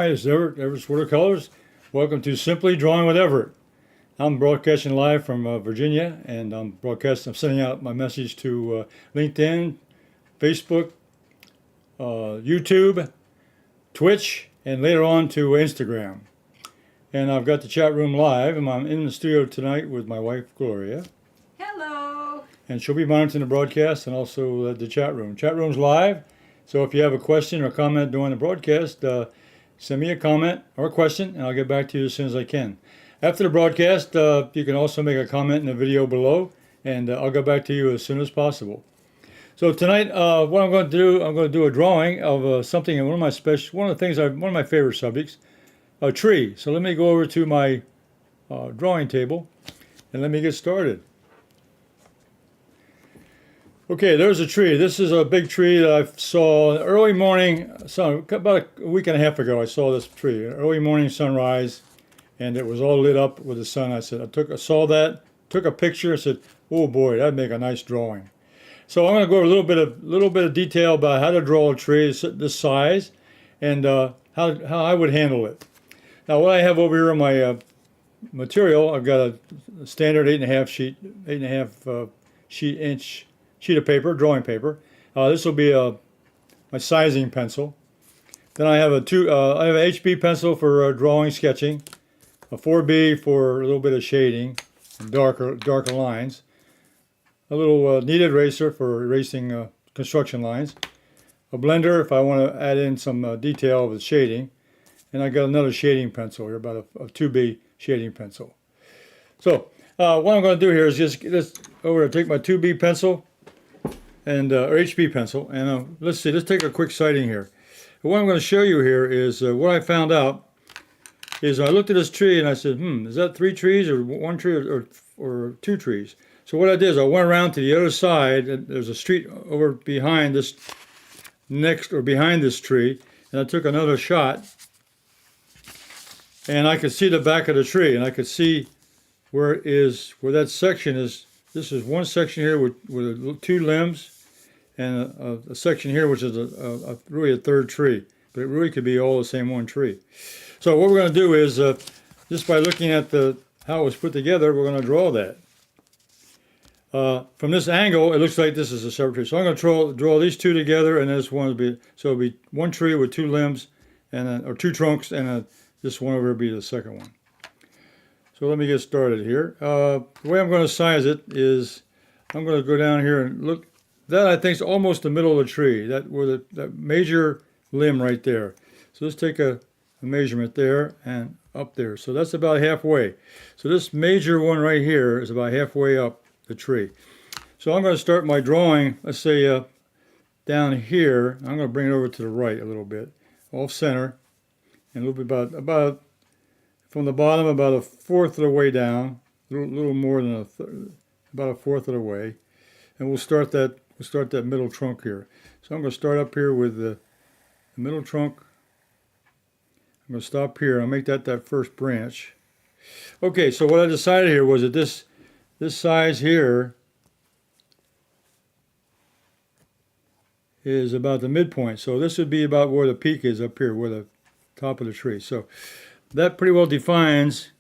Hi, this is Everett, Everett's Watercolors. Welcome to Simply Drawing with Everett. I'm broadcasting live from Virginia, and I'm sending out my message to LinkedIn, Facebook, YouTube, Twitch, and later on to Instagram. And I've got the chat room live, and I'm in the studio tonight with my wife, Gloria. Hello. And she'll be monitoring the broadcast and also the chat room. Chat room's live, so if you have a question or comment during the broadcast, send me a comment or a question, and I'll get back to you as soon as I can. After the broadcast, you can also make a comment in the video below, and I'll get back to you as soon as possible. So tonight, what I'm going to do a drawing of something in one of my favorite subjects, a tree. So let me go over to my drawing table, and let me get started. Okay, there's a tree. This is a big tree that I saw early morning, about a week and a half ago. I saw this tree, early morning sunrise, and it was all lit up with the sun. I saw that, took a picture, and said, "Oh boy, that'd make a nice drawing." So I'm going to go over a little bit of detail about how to draw a tree this size, and how I would handle it. Now, what I have over here on my material, I've got a standard 8.5 inch sheet of paper, drawing paper. This will be my sizing pencil. Then I have an HB pencil for drawing, sketching, a 4B for a little bit of shading and darker lines, a little kneaded eraser for erasing construction lines, a blender if I want to add in some detail with shading, and I got another shading pencil here, about a 2B shading pencil. So what I'm going to do here is just take my 2B pencil and or HB pencil, and let's take a quick sighting here. What I'm going to show you here is what I found out is I looked at this tree and I said, is that 3 trees or 1 tree or 2 trees? So what I did is I went around to the other side, and there's a street over behind this behind this tree, and I took another shot, and I could see the back of the tree, and I could see where that section is. This is one section here with 2 limbs, and a section here which is really a third tree, but it really could be all the same one tree. So what we're going to do is, just by looking at how it was put together, we're going to draw that. From this angle, it looks like this is a separate tree. So I'm going to draw these 2 together, and this one will be, so it'll be 1 tree with 2 limbs, or 2 trunks, and this one over here will be the second one. So let me get started here. The way I'm going to size it is I'm going to go down here and look. That I think is almost the middle of the tree. That major limb right there. So let's take a measurement there and up there. So that's about halfway. So this major one right here is about halfway up the tree. So I'm going to start my drawing. Let's say down here. I'm going to bring it over to the right a little bit, off center, and it'll be about from the bottom, about 1/4 of the way down, a little more than about 1/4 of the way, and we'll start that middle trunk here. So I'm going to start up here with the middle trunk. I'm going to stop here. I'll make that first branch. Okay, so what I decided here was that this size here is about the midpoint. So this would be about where the peak is up here, where the top of the tree. So that pretty well defines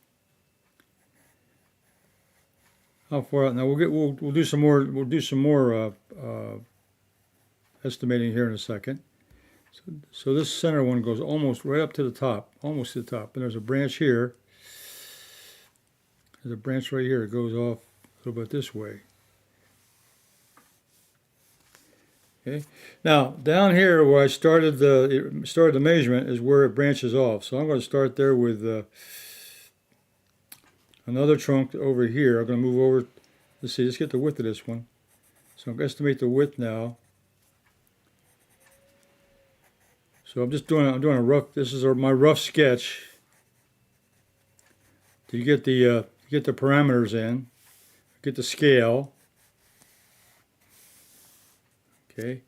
how far out. Now we'll do some more estimating here in a second. So this center one goes almost right up to the top, almost to the top. And there's a branch here. There's a branch right here. It goes off a little bit this way. Okay. Now down here where I started the measurement is where it branches off. So I'm going to start there with another trunk over here. I'm going to move over. Let's get the width of this one. So I'm going to estimate the width now. So I'm doing a rough. This is my rough sketch. To get the parameters in, get the scale. Okay,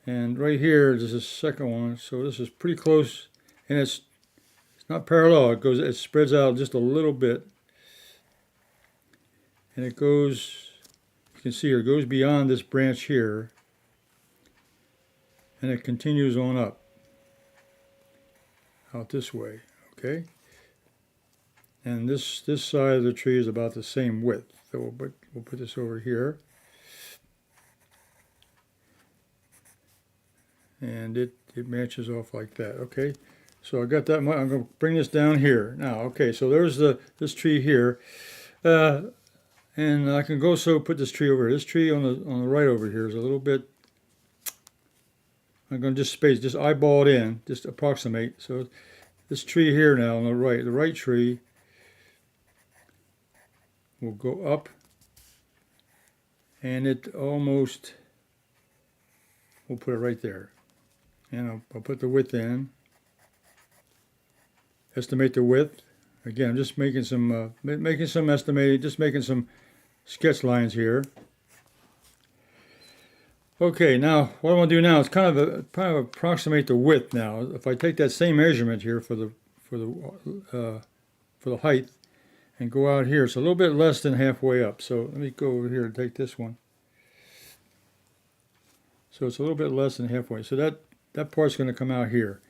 and right here there's a second one. So this is pretty close, and it's not parallel. It spreads out just a little bit, and it goes. You can see here, it goes beyond this branch here, and it continues on up. out this way, okay? And this side of the tree is about the same width. So we'll put this over here. And it matches off like that, okay? So I got that, I'm going to bring this down here. Now, okay, so there's this tree here. And I can put this tree over here. This tree on the right over here is a little bit, I'm going to just eyeball it in, just approximate. So this tree here now on the right tree will go up, and it almost, we'll put it right there. And I'll put the width in. Estimate the width. Again, I'm just making some estimated, just making some sketch lines here. Okay, now what I want to do now is kind of approximate the width. Now, if I take that same measurement here for the height and go out here, it's a little bit less than halfway up. So let me go over here and take this one. So it's a little bit less than halfway. So that part's going to come out here.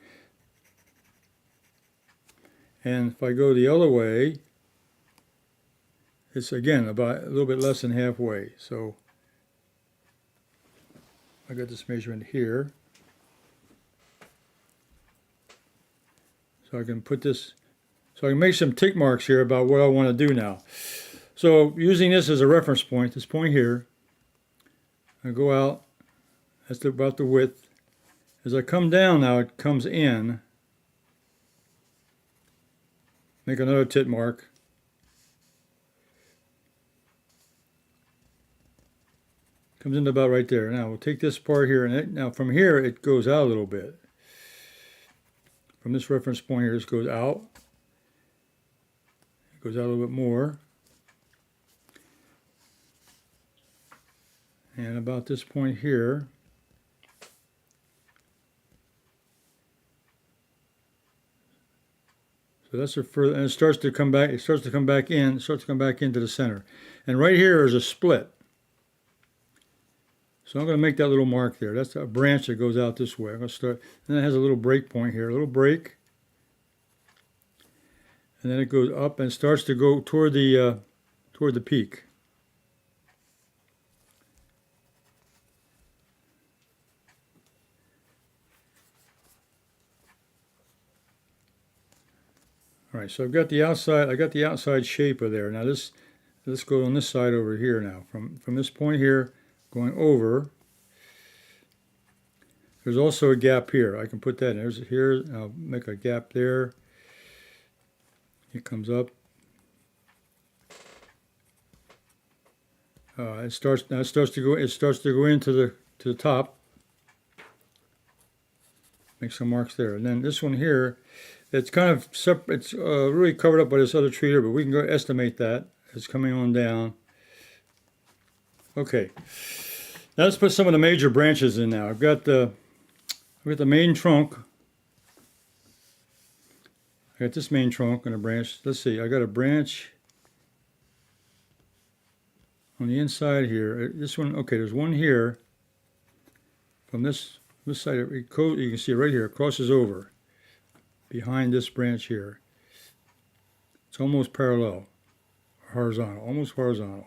And if I go the other way, it's again about a little bit less than halfway. So I got this measurement here. So I can put this, so I can make some tick marks here about what I want to do now. So using this as a reference point, this point here, I go out, that's about the width. As I come down now, it comes in. Make another tick mark. Comes into about right there. Now we'll take this part here, and now from here it goes out a little bit. From this reference point here, this goes out. It goes out a little bit more. And about this point here, so that's a further, and it starts to come back. It starts to come back in. It starts to come back into the center. And right here is a split. So I'm going to make that little mark there. That's a branch that goes out this way. I'm going to start, and it has a little break point here, a little break, and then it goes up and starts to go toward the peak. All right, so I've got the outside. I got the outside shape of there. Now let's go on this side over here now. From this point here, going over. There's also a gap here. I can put that in. There's here. I'll make a gap there. It comes up. It starts to go into the top. Make some marks there, and then this one here. It's kind of separate. It's really covered up by this other tree here, but we can go estimate that. It's coming on down. Okay. Now let's put some of the major branches in now. I've got the main trunk. I got this main trunk and a branch. Let's see. I got a branch on the inside here. This one. Okay. There's one here. From this side, you can see it right here. It crosses over behind this branch here. It's almost parallel, horizontal, almost horizontal.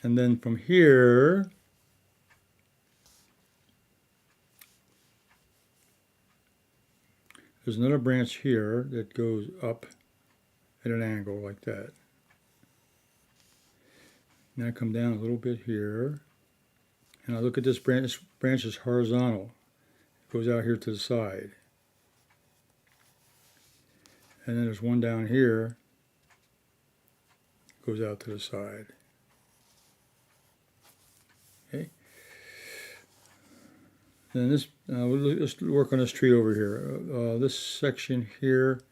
And then from here, there's another branch here that goes up at an angle like that. Now I come down a little bit here, and I look at this branch. This branch is horizontal. It goes out here to the side. And then there's one down here, goes out to the side. Okay. Then this, let's work on this tree over here. This section here,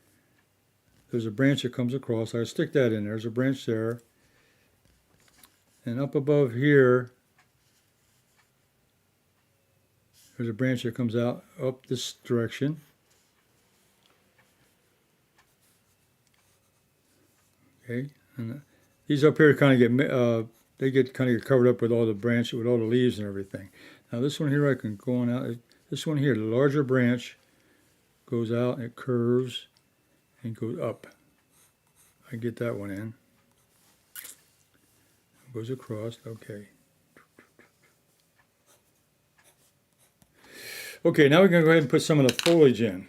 there's a branch that comes across. I stick that in. There's a branch there. And up above here, there's a branch that comes out up this direction. Okay, and these up here kind of get kind of covered up with all the branches, with all the leaves and everything. Now this one here I can go on out. This one here, the larger branch, goes out, it curves, and goes up. I get that one in. Goes across, okay. Okay, now we're going to go ahead and put some of the foliage in.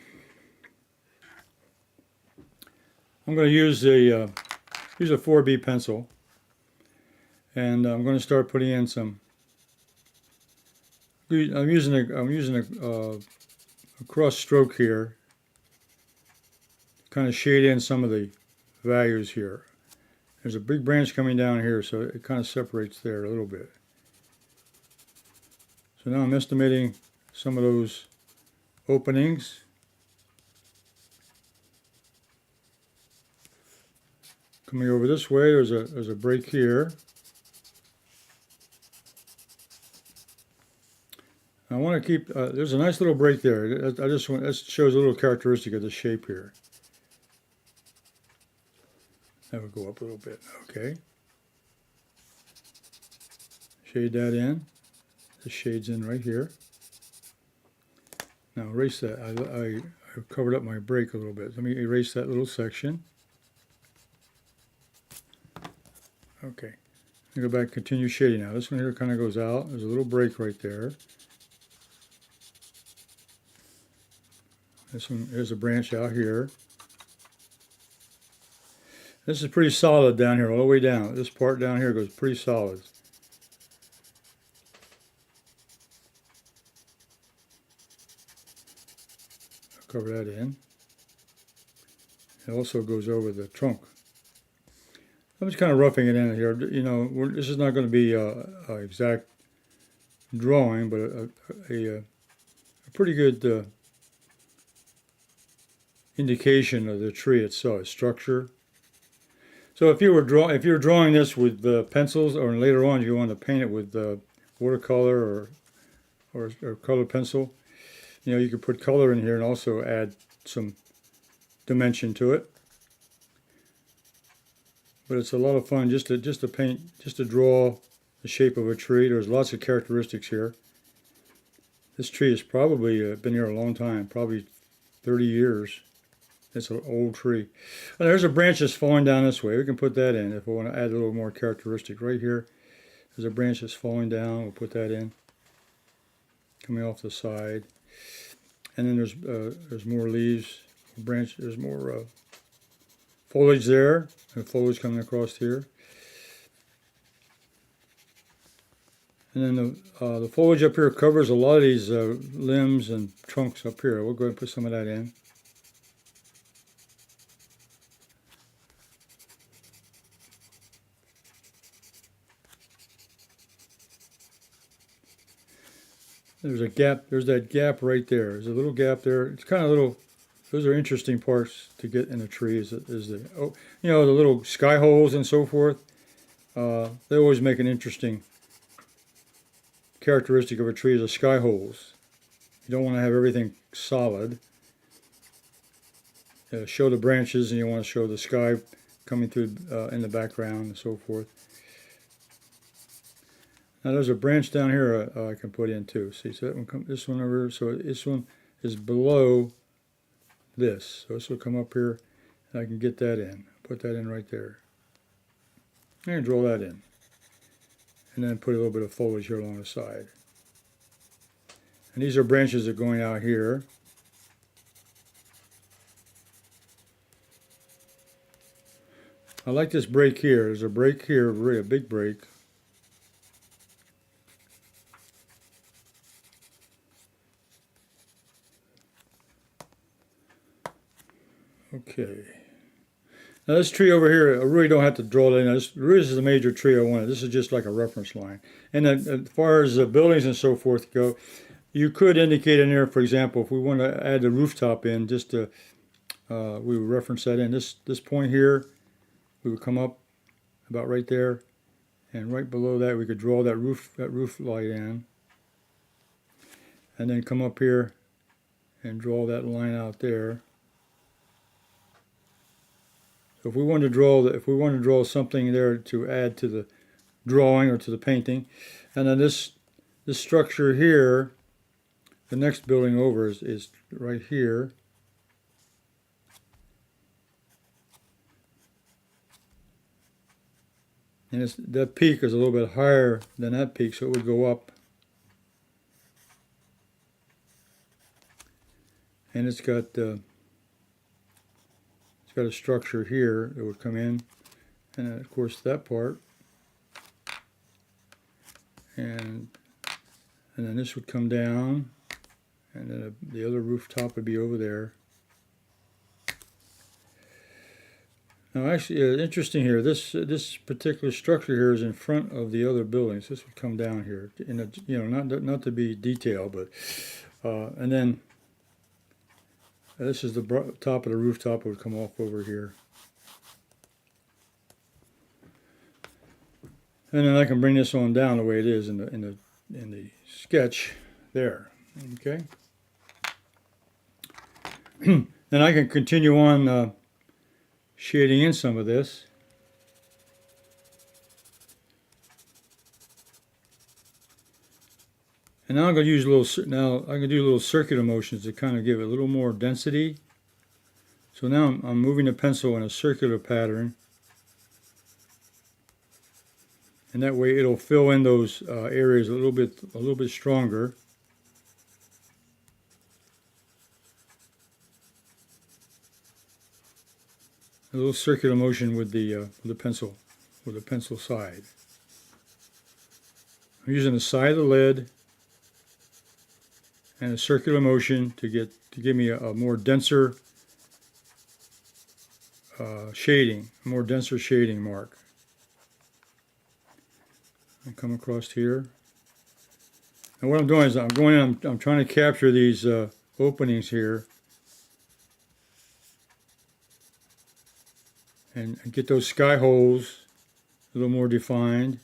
I'm going to use a 4B pencil, and I'm going to start putting in some. I'm using a cross stroke here, kind of shade in some of the values here. There's a big branch coming down here, so it kind of separates there a little bit. So now I'm estimating some of those openings. Coming over this way, there's a break here. I want to keep, there's a nice little break there. I just want, that shows a little characteristic of the shape here. That would go up a little bit, okay. Shade that in. The shade's in right here. Now erase that. I covered up my break a little bit. Let me erase that little section. Okay. I go back and continue shading now. This one here kind of goes out. There's a little break right there. This one, there's a branch out here. This is pretty solid down here, all the way down. This part down here goes pretty solid. I'll cover that in. It also goes over the trunk. I'm just kind of roughing it in here. You know, this is not going to be an exact drawing, but a pretty good indication of the tree itself, its structure. So if you were drawing this with pencils, or later on you want to paint it with watercolor or colored pencil, you know, you could put color in here and also add some dimension to it. But it's a lot of fun just to paint, just to draw the shape of a tree. There's lots of characteristics here. This tree has probably been here a long time, probably 30 years. It's an old tree. And there's a branch that's falling down this way. We can put that in if we want to add a little more characteristic. Right here, there's a branch that's falling down. We'll put that in, coming off the side. And then there's more leaves, branch. There's more foliage there, and foliage coming across here. And then the foliage up here covers a lot of these limbs and trunks up here. We'll go ahead and put some of that in. There's a gap, there's that gap right there. There's a little gap there. It's kind of little, those are interesting parts to get in a tree, is the, oh, you know, the little sky holes and so forth. They always make an interesting characteristic of a tree, is the sky holes. You don't want to have everything solid. Show the branches, and you want to show the sky coming through in the background and so forth. Now there's a branch down here I can put in too. See, so that one this one over. So this one is below this. So this will come up here, and I can get that in. Put that in right there. And draw that in. And then put a little bit of foliage here along the side. And these are branches that are going out here. I like this break here. There's a break here, really a big break. Okay. Now this tree over here, I really don't have to draw it in. This is a major tree I wanted. This is just like a reference line. And then as far as the buildings and so forth go, you could indicate in there, for example, if we want to add the rooftop in, just to, we would reference that in. This point here, we would come up about right there, and right below that we could draw that roof light in, and then come up here and draw that line out there. So if we want to draw something there to add to the drawing or to the painting, and then this structure here, the next building over is right here. And that peak is a little bit higher than that peak, so it would go up. And it's got a structure here that would come in, and then of course that part, and then this would come down, and then the other rooftop would be over there. Now, actually, interesting here. This particular structure here is in front of the other buildings. This would come down here, in a, you know, not to be detailed, but and then this is the top of the rooftop. It would come off over here, and then I can bring this on down the way it is in the sketch there. Okay. Then I can continue on. Shading in some of this. And now I'm going to use I can do little circular motions to kind of give it a little more density. So now I'm moving the pencil in a circular pattern. And that way it'll fill in those areas a little bit stronger. A little circular motion with the pencil side. I'm using the side of the lid and a circular motion to give me a more denser shading, a more denser shading mark. I come across here, and what I'm doing is I'm trying to capture these openings here. And get those sky holes a little more defined.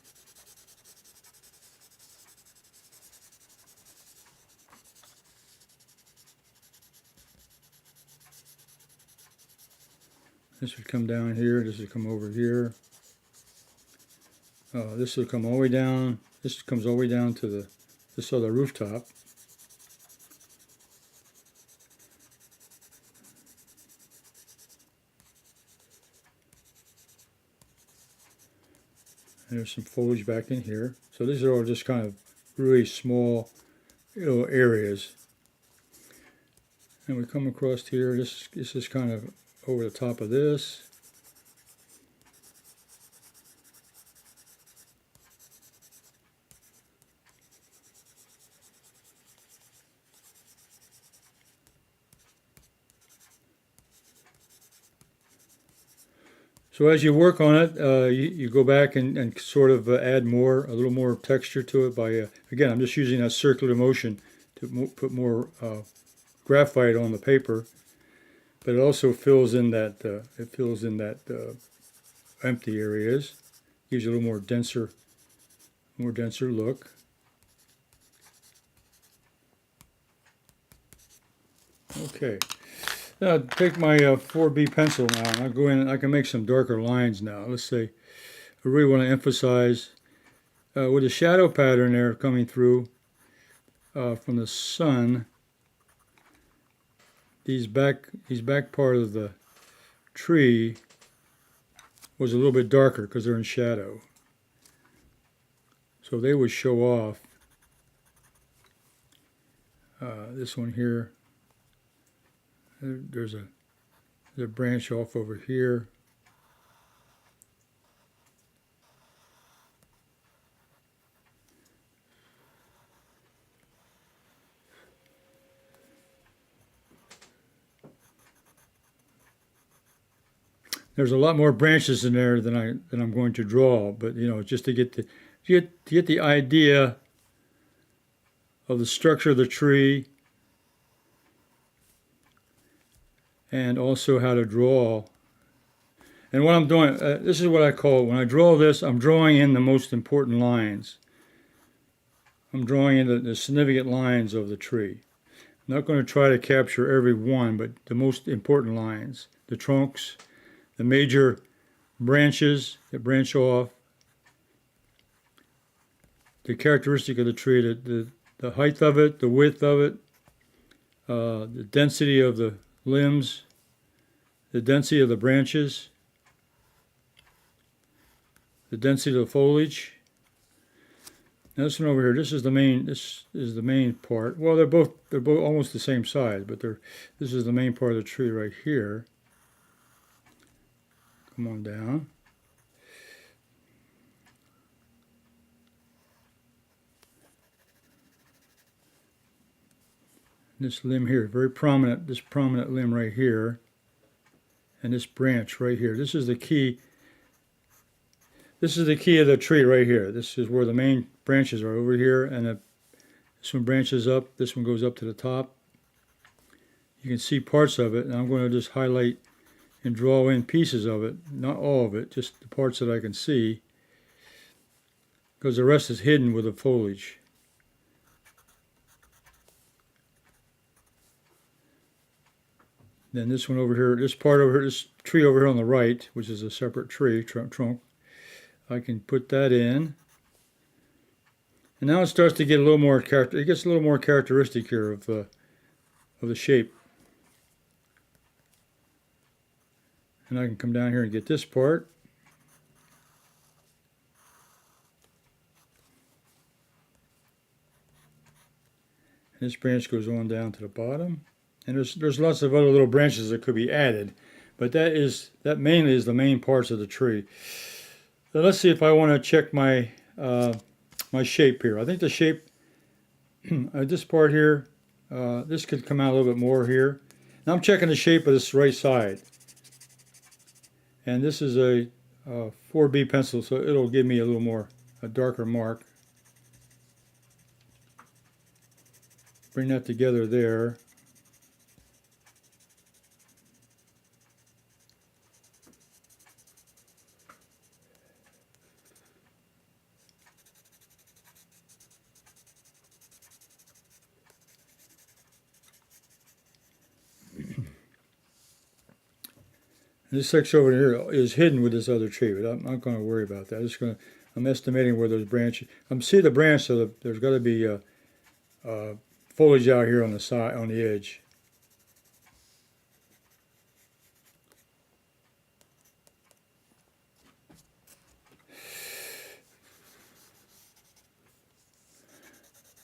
This would come down here, this would come over here. This will come all the way down, this comes all the way down to this other rooftop. And there's some foliage back in here. So these are all just kind of really small little areas. And we come across here, this is kind of over the top of this. So as you work on it, you go back and sort of add a little more texture to it by, again, I'm just using that circular motion to put more graphite on the paper, but it also fills in that, empty areas, gives you a little more denser look. Okay. Now take my 4B pencil now, and I'll go in and I can make some darker lines now. Let's say I really want to emphasize with the shadow pattern there coming through from the sun. These back part of the tree was a little bit darker because they're in shadow. So they would show off. This one here. There's a branch off over here. There's a lot more branches in there than I'm going to draw, but you know, just to get the idea of the structure of the tree. And also how to draw. And what I'm doing, this is what I call, when I draw this, I'm drawing in the most important lines. I'm drawing in the significant lines of the tree. I'm not going to try to capture every one, but the most important lines. The trunks, the major branches that branch off, the characteristic of the tree, the height of it, the width of it, the density of the limbs, the density of the branches, the density of the foliage. Now this one over here, this is the main. This is the main part. Well, they're both almost the same size, but this is the main part of the tree right here. Come on down. This limb here, very prominent. This prominent limb right here, and this branch right here. This is the key. This is the key of the tree right here. This is where the main branches are over here, and this one branches up. This one goes up to the top. You can see parts of it, and I'm going to just highlight and draw in pieces of it, not all of it, just the parts that I can see, because the rest is hidden with the foliage. Then this one over here, this part over here, this tree over here on the right, which is a separate tree, trunk, I can put that in. And now it starts to get a little more it gets a little more characteristic here of the shape. And I can come down here and get this part. And this branch goes on down to the bottom. And there's lots of other little branches that could be added, but that mainly is the main parts of the tree. So let's see if I want to check my my shape here. I think the shape, this part here, this could come out a little bit more here. Now I'm checking the shape of this right side, and this is a 4B pencil, so it'll give me a darker mark. Bring that together there. This section over here is hidden with this other tree, but I'm not going to worry about that. I'm estimating where those branches. I'm seeing the branch, so there's got to be foliage out here on the side, on the edge.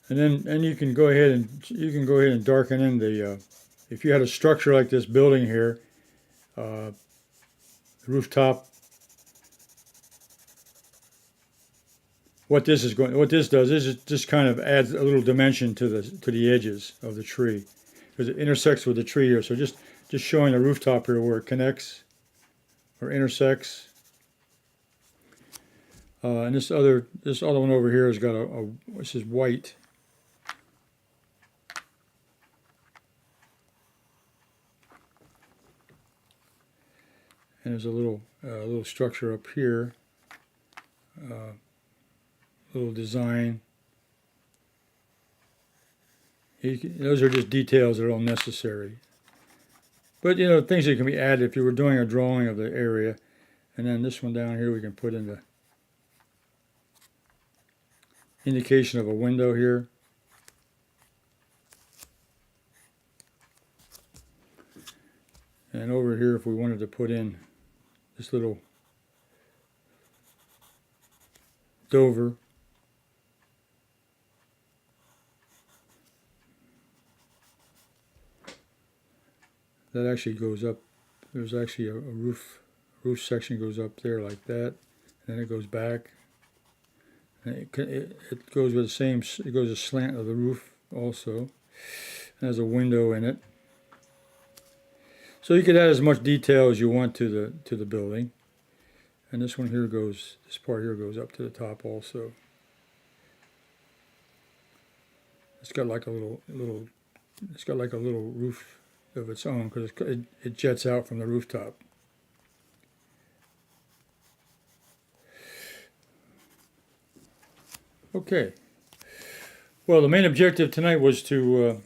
And you can go ahead and darken in the. If you had a structure like this building here. Rooftop. What this does is it just kind of adds a little dimension to the edges of the tree, because it intersects with the tree here. So just showing the rooftop here where it connects or intersects. And this other one over here has got this is white. And there's a little structure up here, little design. Those are just details that are all necessary. But you know, things that can be added if you were doing a drawing of the area. And then this one down here we can put in the indication of a window here. And over here, if we wanted to put in this little Dover. That actually goes up. There's actually a roof section goes up there like that, and then it goes back. And it goes with the same. It goes a slant of the roof also. It has a window in it. So you could add as much detail as you want to the building. And this one here goes, this part here goes up to the top also. It's got like a little roof of its own, because it jets out from the rooftop. Okay. Well, the main objective tonight was to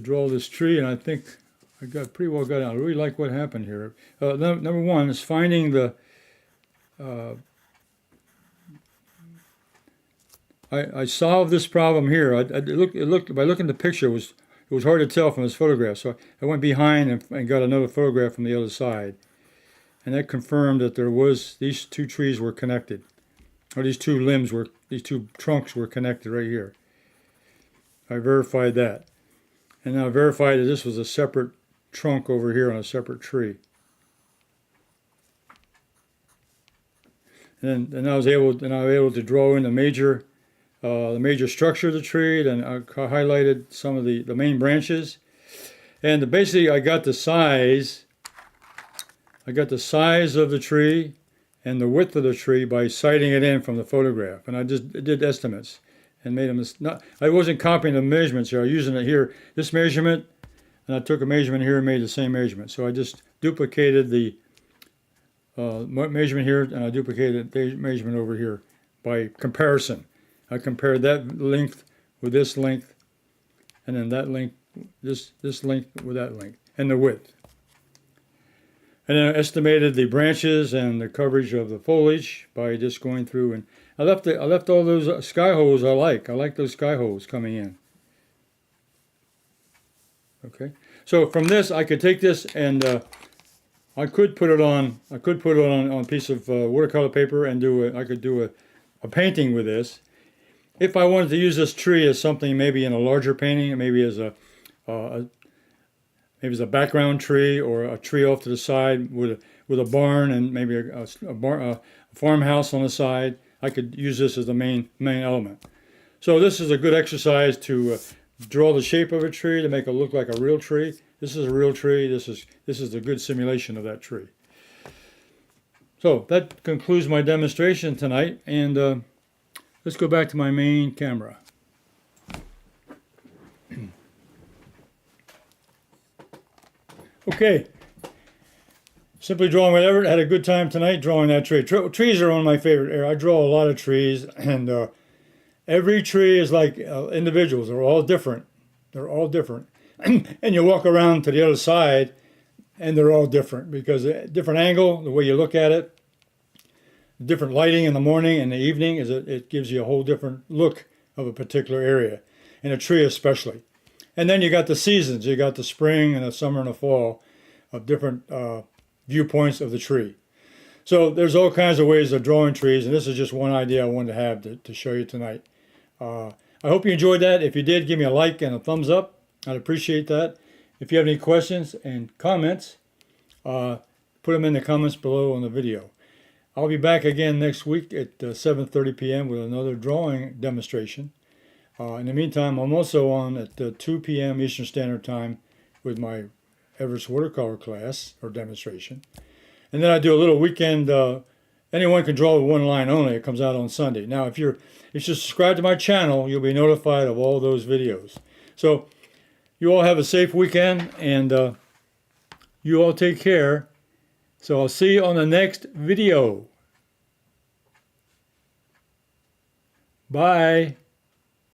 draw this tree, and I think I pretty well got it. I really like what happened here. Number one is finding the. I solved this problem here. It looked by looking at the picture, it was hard to tell from this photograph. So I went behind and got another photograph from the other side, and that confirmed that these two trees were connected, or these two trunks were connected right here. I verified that, and then I verified that this was a separate trunk over here on a separate tree. And then I was able to draw in the major structure of the tree. Then I highlighted some of the main branches, and basically I got the size. I got the size of the tree and the width of the tree by sighting it in from the photograph, and I just did estimates and made them. I wasn't copying the measurements here. I was using it here, this measurement, and I took a measurement here and made the same measurement. So I just duplicated the measurement here, and I duplicated the measurement over here by comparison. I compared that length with this length, and then that length, this length with that length, and the width. And then I estimated the branches and the coverage of the foliage by just going through, and I left all those sky holes I like. I like those sky holes coming in. Okay, so from this I could take this and I could put it on a piece of watercolor paper and I could do a painting with this. If I wanted to use this tree as something maybe in a larger painting, maybe as a background tree, or a tree off to the side with a barn and maybe a farmhouse on the side, I could use this as the main element. So this is a good exercise to draw the shape of a tree to make it look like a real tree. This is a real tree. This is a good simulation of that tree. So that concludes my demonstration tonight, and let's go back to my main camera. Okay, simply drawing with Everett. Had a good time tonight drawing that tree. Trees are one of my favorite areas. I draw a lot of trees, and every tree is like individuals. They're all different. They're all different. And you walk around to the other side, and they're all different because a different angle, the way you look at it, different lighting in the morning and the evening, it gives you a whole different look of a particular area, and a tree especially. And then you got the seasons. You got the spring and the summer and the fall of different viewpoints of the tree. So there's all kinds of ways of drawing trees, and this is just one idea I wanted to have to show you tonight. I hope you enjoyed that. If you did, give me a like and a thumbs up. I'd appreciate that. If you have any questions and comments, put them in the comments below on the video. I'll be back again next week at 7:30 p.m. with another drawing demonstration. In the meantime, I'm also on at 2 p.m. Eastern Standard Time with my Everett's watercolor class or demonstration. And then I do a little weekend, anyone can draw with one line only. It comes out on Sunday. Now, if you subscribe to my channel, you'll be notified of all those videos. So you all have a safe weekend, and you all take care. So I'll see you on the next video. Bye.